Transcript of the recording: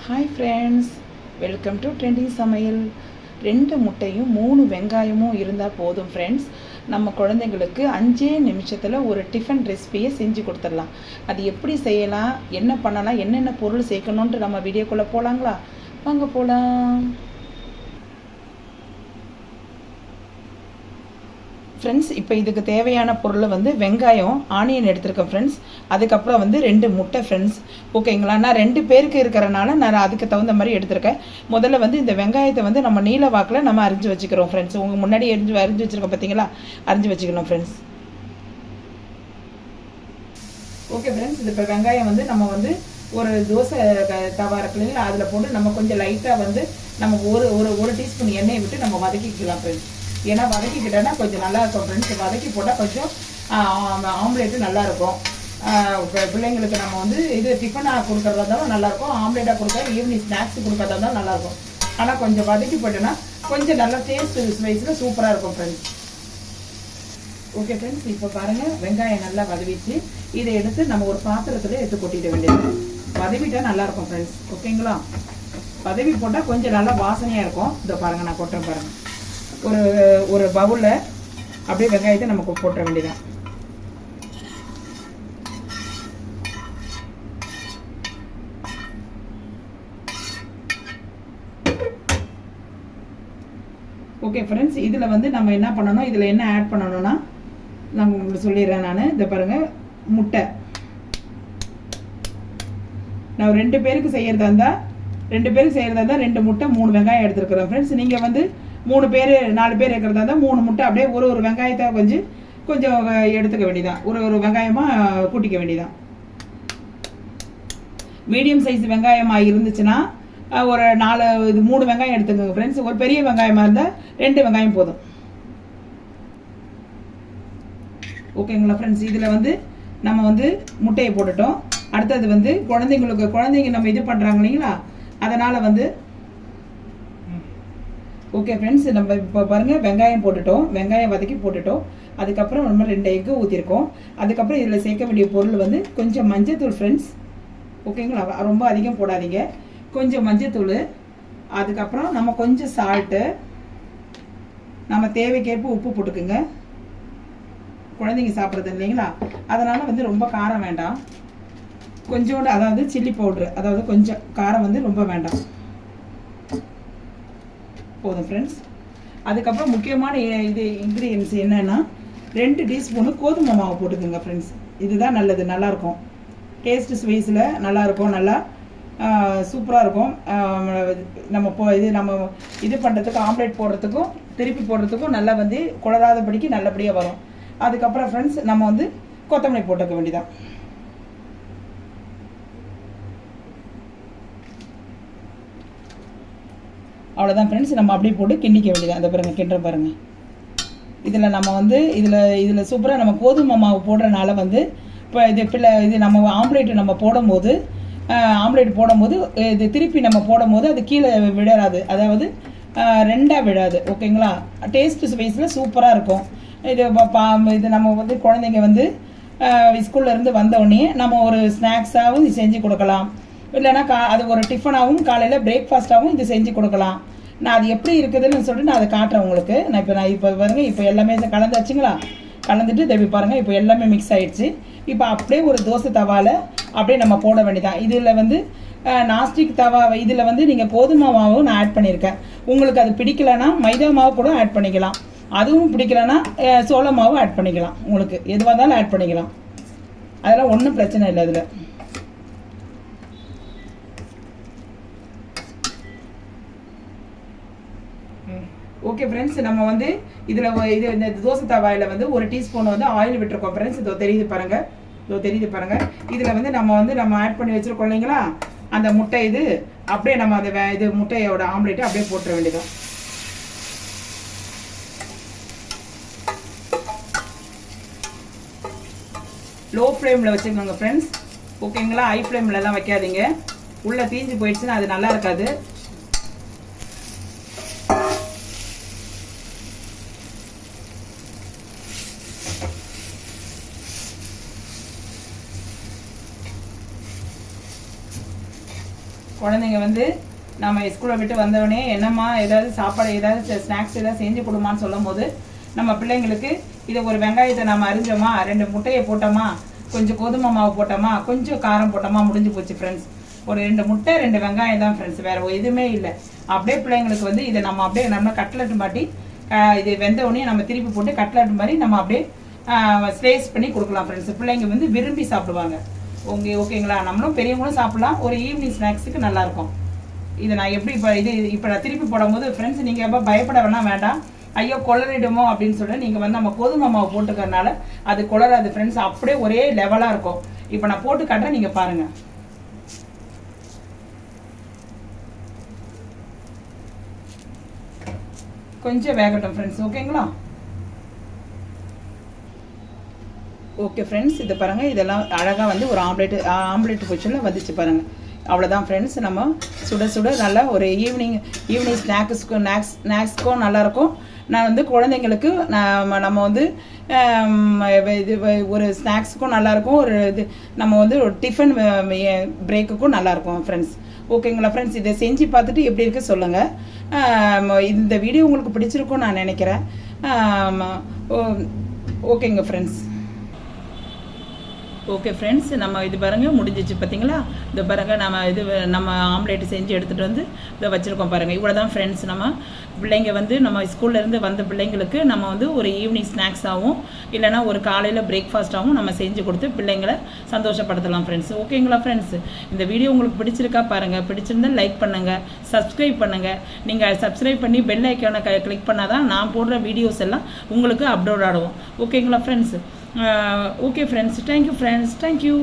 Hi friends, welcome to trendy சமையல். 2 முட்டையும் 3 வெங்காயமும் இருந்தால் போதும் ஃப்ரெண்ட்ஸ். நம்ம குழந்தைங்களுக்கு 5 நிமிஷத்தில் ஒரு டிஃபன் ரெசிபியை செஞ்சு கொடுத்துடலாம். அது எப்படி செய்யலாம், என்ன பண்ணலாம், என்னென்ன பொருள் சேர்க்கணுன்ட்டு நம்ம வீடியோக்குள்ளே போகலாங்களா? வாங்க போகலாம் ஃப்ரெண்ட்ஸ். இப்போ இதுக்கு தேவையான பொருளை வெங்காயம், ஆனியன் எடுத்துருக்கேன் ஃப்ரெண்ட்ஸ். அதுக்கப்புறம் 2 முட்டை ஃப்ரெண்ட்ஸ். ஓகேங்களா? நான் 2 பேருக்கு இருக்கிறனால நான் அதுக்கு தகுந்த மாதிரி எடுத்திருக்கேன். முதல்ல இந்த வெங்காயத்தை நம்ம நீல வாக்கில் நம்ம அரிஞ்சு வச்சுக்கிறோம் ஃப்ரெண்ட்ஸ். உங்கள் முன்னாடி அரிஞ்சு வச்சுருக்கோம் பார்த்தீங்களா? அரிஞ்சு வச்சுக்கணும் ஃப்ரெண்ட்ஸ். ஓகே ஃப்ரெண்ட்ஸ், இது இப்போ வெங்காயம் நம்ம ஒரு தோசை தவா இருக்கு இல்லைங்களா, அதில் போட்டு நம்ம கொஞ்சம் லைட்டாக நம்ம ஒரு டீஸ்பூன் எண்ணெயை விட்டு நம்ம வதக்கிக்கலாம் ஃப்ரெண்ட்ஸ். ஏன்னா வதக்கிக்கிட்டோன்னா கொஞ்சம் நல்லா இருக்கும் ஃப்ரெண்ட்ஸ். வதக்கி போட்டால் கொஞ்சம் ஆம்லேட்டு நல்லாயிருக்கும். பிள்ளைங்களுக்கு நம்ம இது டிஃபனாக கொடுக்குறதா இருந்தாலும் நல்லாயிருக்கும், ஆம்லேட்டாக கொடுக்க ஈவினிங் ஸ்நாக்ஸ் கொடுக்குறதா இருந்தாலும் நல்லாயிருக்கும். ஆனால் கொஞ்சம் வதக்கி போட்டோன்னா கொஞ்சம் நல்லா டேஸ்ட் ஸ்பைஸில் சூப்பராக இருக்கும் ஃப்ரெண்ட்ஸ். ஓகே ஃப்ரெண்ட்ஸ், இப்போ பாருங்கள் வெங்காயம் நல்லா வதவிச்சு இதை எடுத்து நம்ம ஒரு பாத்திரத்தில் எடுத்து கொட்டிட வேண்டியது. வதவிட்டால் நல்லாயிருக்கும் ஃப்ரெண்ட்ஸ். ஓகேங்களா? வதவி போட்டால் கொஞ்சம் நல்லா வாசனையாக இருக்கும். இதை பாருங்கள், நான் கொட்டுறேன் பாருங்கள். ஒரு பவுலில் அப்படியே வெங்காயத்தை நமக்கு போட்ட வேண்டியதான். ஓகே ஃப்ரெண்ட்ஸ், இதில் நம்ம என்ன பண்ணணும், இதில் என்ன ஆட் பண்ணணும்னா நான் உங்களுக்கு சொல்லிடுறேன். நான் இதை பாருங்கள், முட்டை. நான் 2 பேருக்கு செய்கிறதா இருந்தால் 2 முட்டை 3 வெங்காயம் எடுத்துருக்குறேன் ஃப்ரெண்ட்ஸ். நீங்கள் 3 பேர் 4 பேர் இருக்கிறதா இருந்தால் 3 முட்டை அப்படியே ஒரு வெங்காயத்தை கொஞ்சம் எடுத்துக்க வேண்டியதான். ஒரு வெங்காயமாக கூட்டிக்க வேண்டியதான். மீடியம் சைஸ் வெங்காயமாக இருந்துச்சுன்னா ஒரு 3 வெங்காயம் எடுத்துக்கோங்க ஃப்ரெண்ட்ஸ். ஒரு பெரிய வெங்காயமாக இருந்தால் 2 வெங்காயம் போதும். ஓகேங்களா ஃப்ரெண்ட்ஸ்? இதில் நம்ம முட்டையை போட்டுட்டோம். அடுத்தது குழந்தைங்க நம்ம இது பண்ணுறாங்க இல்லைங்களா, அதனால் ஓகே ஃப்ரெண்ட்ஸ், நம்ம இப்போ பாருங்கள் வெங்காயம் போட்டுட்டோம், வெங்காயம் வதக்கி போட்டுட்டோம். அதுக்கப்புறம் நம்ம 2 எக்கு ஊற்றிருக்கோம். அதுக்கப்புறம் இதில் சேர்க்க வேண்டிய பொருள் கொஞ்சம் மஞ்சத்தூள் ஃப்ரெண்ட்ஸ். ஓகேங்களா? ரொம்ப அதிகம் போடாதீங்க, கொஞ்சம் மஞ்சத்தூள். அதுக்கப்புறம் நம்ம கொஞ்சம் சால்ட்டு, நம்ம தேவைக்கேற்ப உப்பு போட்டுக்குங்க. குழந்தைங்க சாப்பிட்றது இல்லைங்களா, அதனால் ரொம்ப காரம் வேண்டாம். கொஞ்சோண்டு, அதாவது சில்லி பவுட்ரு, அதாவது கொஞ்சம் காரம் ரொம்ப வேண்டாம், போதும் ஃப்ரெண்ட்ஸ். அதுக்கப்புறம் முக்கியமான இன்க்ரீடியன்ஸ் என்னென்னா 2 டீஸ்பூனு கோதுமை மாவு போட்டுக்கோங்க ஃப்ரெண்ட்ஸ். இதுதான் நல்லது, நல்லாயிருக்கும். டேஸ்ட் ஸ்வைஸில் நல்லாயிருக்கும், நல்லா சூப்பராக இருக்கும். நம்ம இது பண்ணுறதுக்கு, ஆம்லேட் போடுறதுக்கும் திருப்பி போடுறதுக்கும் நல்லா குளராதபடிக்கு நல்லபடியாக வரும். அதுக்கப்புறம் ஃப்ரெண்ட்ஸ் நம்ம கொத்தமல்லி போட்டுக்க வேண்டியதான். அவ்வளோதான் ஃப்ரெண்ட்ஸ், நம்ம அப்படியே போட்டு கிண்டிக்க வேண்டியதான். அந்த பாருங்கள், கிண்டுற பாருங்கள். இதில் நம்ம இதில் சூப்பராக நம்ம கோதுமை மாவு போடுறனால இப்போ இது நம்ம ஆம்லேட்டு நம்ம போடும்போது இது திருப்பி நம்ம போடும்போது அது கீழே விழாது, அதாவது 2ஆக விழாது. ஓகேங்களா? டேஸ்ட் ஸ்பைஸில் சூப்பராக இருக்கும். இது நம்ம குழந்தைங்க ஸ்கூல்லேருந்து வந்தோடனே நம்ம ஒரு ஸ்நாக்ஸாகவும் இது செஞ்சு கொடுக்கலாம். இல்லைன்னா அது ஒரு டிஃபனாகவும் காலையில் பிரேக்ஃபாஸ்ட்டாகவும் இது செஞ்சு கொடுக்கலாம். நான் அது எப்படி இருக்குதுன்னு சொல்லிட்டு நான் அதை காட்டுறேன் உங்களுக்கு. நான் இப்போ பாருங்கள், இப்போ எல்லாமே கலந்தாச்சுங்களா? கலந்துட்டு தவி பாருங்கள், இப்போ எல்லாமே மிக்ஸ் ஆகிடுச்சு. இப்போ அப்படியே ஒரு தோசை தவாவில் அப்படியே நம்ம போட வேண்டியதான். இதில் நாஸ்டிக் தவா, இதில் நீங்கள் கோதுமை மாவும் நான் ஆட் பண்ணியிருக்கேன். உங்களுக்கு அது பிடிக்கலைன்னா மைதா மாவு கூட ஆட் பண்ணிக்கலாம். அதுவும் பிடிக்கலைன்னா சோள மாவும் ஆட் பண்ணிக்கலாம். உங்களுக்கு எதுவாக இருந்தாலும் ஆட் பண்ணிக்கலாம், அதெல்லாம் ஒன்றும் பிரச்சனை இல்லை அதில். ஓகே ஃப்ரெண்ட்ஸ், நம்ம இதில் இந்த தோசை தவாயில் ஒரு டீஸ்பூன் ஆயில் விட்டுருக்கோம் ஃப்ரெண்ட்ஸ். இதோ தெரியுது பாருங்கள். இதில் நம்ம ஆட் பண்ணி வச்சுருக்கோம் இல்லைங்களா, அந்த முட்டை இது அப்படியே நம்ம அந்த இது முட்டையோட ஆம்லேட்டு அப்படியே போட்டுற வேண்டியதும். லோ ஃப்ளேமில் வச்சுக்கோங்க ஃப்ரெண்ட்ஸ். ஓகேங்களா? ஹை ஃப்ளேம்லலாம் வைக்காதீங்க, உள்ளே தீஞ்சு போயிடுச்சுன்னா அது நல்லா இருக்காது. குழந்தைங்க வந்து நம்ம ஸ்கூலை விட்டு வந்தவொடனே என்னம்மா ஏதாவது சாப்பாடு ஏதாவது ஸ்நாக்ஸ் ஏதாவது செஞ்சு கொடுமான்னு சொல்லும் போது நம்ம பிள்ளைங்களுக்கு இதை ஒரு வெங்காயத்தை நம்ம அரிஞ்சோமா 2 முட்டையை போட்டோமா கொஞ்சம் கோதுமை மாவு போட்டோமா கொஞ்சம் காரம் போட்டோமா முடிஞ்சு போச்சு ஃப்ரெண்ட்ஸ். ஒரு 2 முட்டை 2 வெங்காயம் தான் ஃப்ரெண்ட்ஸ், வேறு எதுவுமே இல்லை. அப்படியே பிள்ளைங்களுக்கு வந்து இதை நம்ம அப்படியே நம்ம கட்லெட் மாட்டி இது வெந்த உடனே நம்ம திருப்பி போட்டு கட்லெட் மாதிரி நம்ம அப்படியே ஸ்லைஸ் பண்ணி கொடுக்கலாம் ஃப்ரெண்ட்ஸ். பிள்ளைங்க வந்து விரும்பி சாப்பிடுவாங்க. ஓகேங்களா? நம்மளும் பெரியவங்களும் சாப்பிடலாம். ஒரு ஈவினிங் ஸ்நாக்ஸுக்கு நல்லாயிருக்கும். இதை நான் எப்படி இப்போ நான் திருப்பி போடும்போது ஃப்ரெண்ட்ஸ் நீங்கள் எப்போ பயப்பட வேண்டாம். ஐயோ கொளறிடுமோ அப்படின்னு சொல்லி நீங்கள் வந்து நம்ம கோதுமை மாவு போட்டுக்கிறதுனால அது கொளராது ஃப்ரெண்ட்ஸ், அப்படியே ஒரே லெவலாக இருக்கும். இப்போ நான் போட்டு காட்டுறேன், நீங்கள் பாருங்கள். கொஞ்சம் வேகட்டும் ஃப்ரெண்ட்ஸ். ஓகேங்களா? ஓகே ஃப்ரெண்ட்ஸ், இதை பாருங்கள். இதெல்லாம் அழகாக வந்து ஒரு ஆம்லேட் பொசிஷனில் வந்துச்சு பாருங்கள். அவ்வளோதான் ஃப்ரெண்ட்ஸ். நம்ம சுட சுட நல்லா ஒரு ஈவினிங் ஸ்நாக்ஸ்க்கும் நல்லாயிருக்கும். நான் வந்து குழந்தைங்களுக்கு நம்ம வந்து இது ஒரு ஸ்நாக்ஸுக்கும் நல்லாயிருக்கும். ஒரு இது நம்ம வந்து ஒரு டிஃபன் பிரேக்குக்கும் நல்லாயிருக்கும் ஃப்ரெண்ட்ஸ். ஓகேங்களா ஃப்ரெண்ட்ஸ்? இதை செஞ்சு பார்த்துட்டு எப்படி இருக்குது சொல்லுங்கள். இந்த வீடியோ உங்களுக்கு பிடிச்சிருக்கும்னு நான் நினைக்கிறேன். ஓகேங்க ஃப்ரெண்ட்ஸ். ஓகே ஃப்ரெண்ட்ஸ், நம்ம இது பாருங்கள் முடிஞ்சிச்சு பார்த்தீங்களா? இந்த பாருங்கள் நம்ம ஆம்லேட் செஞ்சு எடுத்துகிட்டு வந்து இதை வச்சுருக்கோம் பாருங்கள். இவ்வளோ தான் ஃப்ரெண்ட்ஸ். நம்ம பிள்ளைங்க வந்து நம்ம ஸ்கூல்லேருந்து வந்த பிள்ளைங்களுக்கு நம்ம வந்து ஒரு ஈவினிங் ஸ்நாக்ஸாகவும் இல்லைனா ஒரு காலையில் பிரேக்ஃபாஸ்ட்டாகவும் நம்ம செஞ்சு கொடுத்து பிள்ளைங்களை சந்தோஷப்படுத்தலாம் ஃப்ரெண்ட்ஸ். ஓகேங்களா ஃப்ரெண்ட்ஸ்? இந்த வீடியோ உங்களுக்கு பிடிச்சிருக்கா பாருங்கள். பிடிச்சிருந்தால் லைக் பண்ணுங்கள், சப்ஸ்கிரைப் பண்ணுங்கள். நீங்கள் சப்ஸ்கிரைப் பண்ணி பெல் ஐக்கானை கிளிக் பண்ணால் தான் நான் போடுற வீடியோஸ் எல்லாம் உங்களுக்கு அப்லோட் ஆகும். ஓகேங்களா friends? Okay friends, thank you friends, thank you.